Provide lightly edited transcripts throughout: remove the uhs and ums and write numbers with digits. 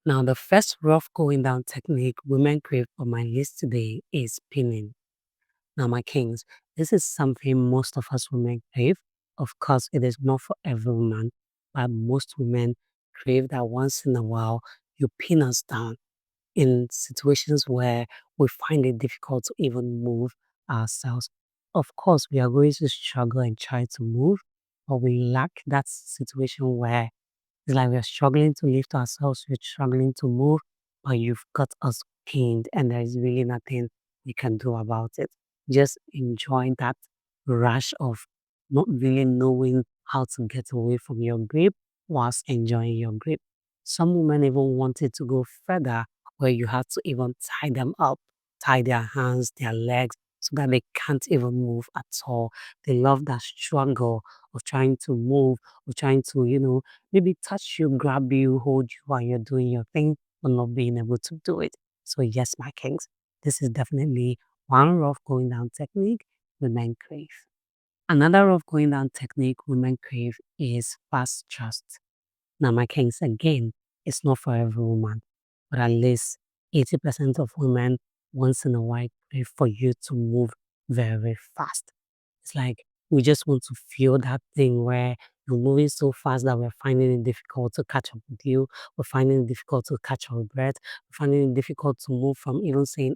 Now, the first rough going down technique women crave on my list today is pinning. Now, my kings, this is something most of us women crave. Of course, it is not for every woman, but most women crave that once in a while you pin us down in situations where we find it difficult to even move ourselves. Of course, we are going to struggle and try to move, but we lack that situation where it's like we're struggling to lift ourselves, we're struggling to move, but you've got us pinned, and there is really nothing we can do about it. Just enjoy that rush of not really knowing how to get away from your grip whilst enjoying your grip. Some women even wanted to go further where you had to even tie them up, tie their hands, their legs, so that they can't even move at all. They love that struggle of trying to move, of trying to, maybe touch you, grab you, hold you while you're doing your thing, but not being able to do it. So, yes, my kings, this is definitely one rough going down technique women crave. Another rough going down technique women crave is fast thrust. Now, my kings, again, it's not for every woman, but at least 80% of women once in a while crave for you to move very fast. It's like we just want to feel that thing where you're moving so fast that we're finding it difficult to catch up with you. We're finding it difficult to catch our breath. We're finding it difficult to move from even saying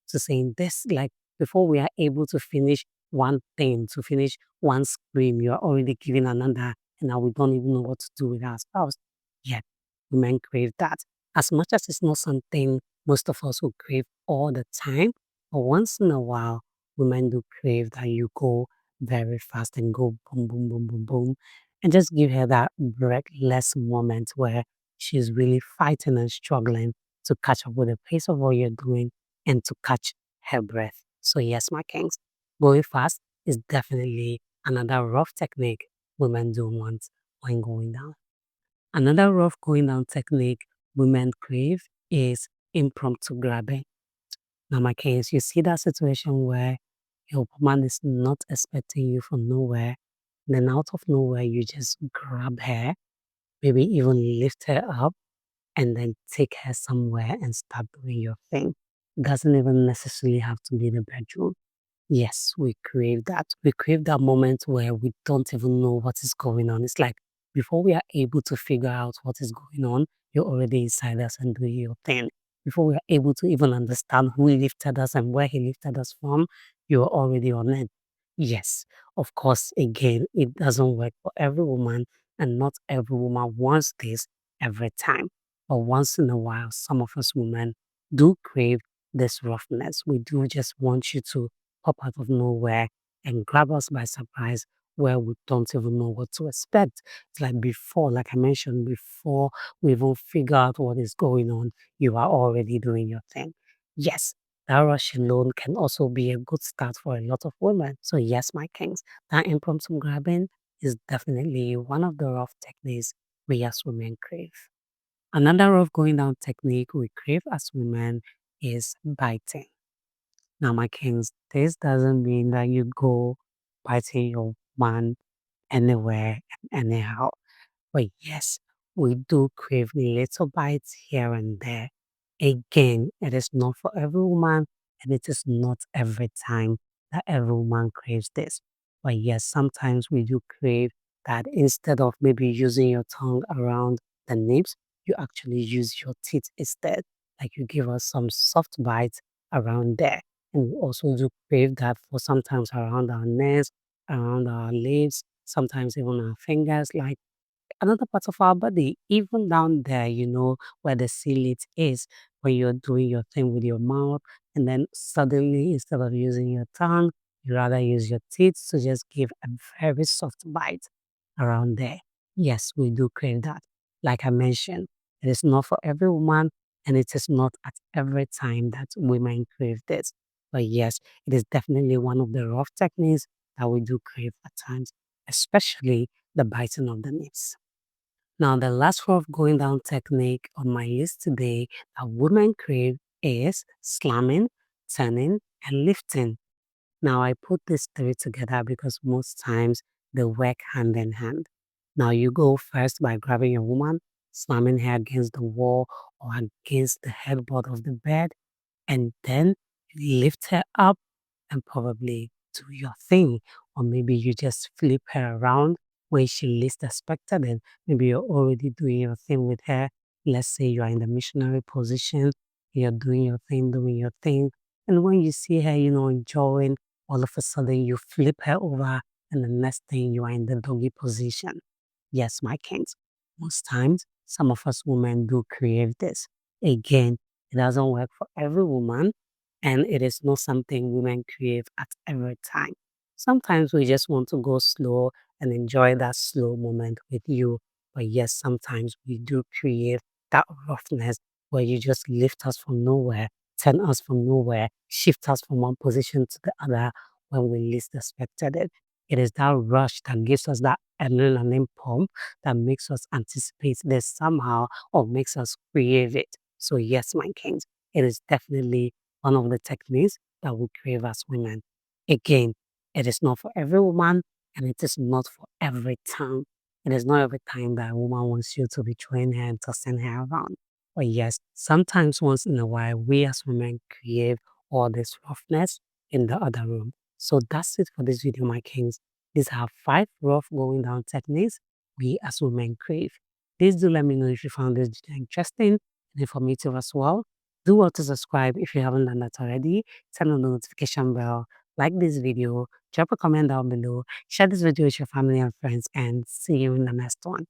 to saying this. Like before we are able to finish one thing, to finish one scream, you're already giving another, and now we don't even know what to do with ourselves. Yet women crave that. As much as it's not something most of us will crave all the time, but once in a while, women do crave that you go very fast and go boom, boom, boom, boom, boom. And just give her that breathless moment where she's really fighting and struggling to catch up with the pace of what you're doing and to catch her breath. So, yes, my kings, going fast is definitely another rough technique women do want when going down. Another rough going down technique women crave is impromptu grabbing. Now, my case, you see that situation where your woman is not expecting you from nowhere, then out of nowhere, you just grab her, maybe even lift her up, and then take her somewhere and start doing your thing. Doesn't even necessarily have to be the bedroom. Yes, we crave that. We crave that moment where we don't even know what is going on. It's like before we are able to figure out what is going on, you're already inside us and doing your thing. Before we are able to even understand who lifted us and where he lifted us from, you're already on it. Yes, of course, again, it doesn't work for every woman, and not every woman wants this every time. But once in a while, some of us women do crave this roughness. We do just want you to pop out of nowhere and grab us by surprise where we don't even know what to expect. It's like before, like I mentioned, before we even figure out what is going on, you are already doing your thing. Yes, that rush alone can also be a good start for a lot of women. So, yes, my kings, that impromptu grabbing is definitely one of the rough techniques we as women crave. Another rough going down technique we crave as women is biting. Now, my kings, this doesn't mean that you go biting your man anywhere and anyhow. But yes, we do crave little bites here and there. Again, it is not for every woman, and it is not every time that every woman craves this. But yes, sometimes we do crave that instead of maybe using your tongue around the nips, you actually use your teeth instead. Like you give us some soft bites around there. And we also do crave that for sometimes around our necks, around our lips, sometimes even our fingers. Like another part of our body, even down there, where the cellulite is, when you're doing your thing with your mouth, and then suddenly, instead of using your tongue, you rather use your teeth to just give a very soft bite around there. Yes, we do crave that. Like I mentioned, it is not for every woman, and it is not at every time that women crave this. But yes, it is definitely one of the rough techniques that we do crave at times, especially the biting of the nips. Now, the last rough going down technique on my list today that women crave is slamming, turning, and lifting. Now, I put these three together because most times they work hand in hand. Now, you go first by grabbing your woman, slamming her against the wall or against the headboard of the bed, and then you lift her up and probably do your thing. Or maybe you just flip her around where she least expected it. Maybe you're already doing your thing with her. Let's say you are in the missionary position, you're doing your thing. And when you see her, enjoying, all of a sudden you flip her over, and the next thing you are in the doggy position. Yes, my kings. Most times, some of us women do crave this. Again, it doesn't work for every woman, and it is not something women crave at every time. Sometimes we just want to go slow and enjoy that slow moment with you. But yes, sometimes we do create that roughness where you just lift us from nowhere, turn us from nowhere, shift us from one position to the other when we least expected it. It is that rush that gives us that adrenaline pump that makes us anticipate this somehow or makes us crave it. So yes, my kings, it is definitely one of the techniques that we crave as women. Again, it is not for every woman and it is not for every time. It is not every time that a woman wants you to be throwing her and tossing her around. But yes, sometimes once in a while, we as women crave all this roughness in the other room. So that's it for this video, my kings. These are 5 rough going down techniques we as women crave. Please do let me know if you found this video interesting and informative as well. Do well to subscribe if you haven't done that already. Turn on the notification bell. Like this video. Drop a comment down below. Share this video with your family and friends. And see you in the next one.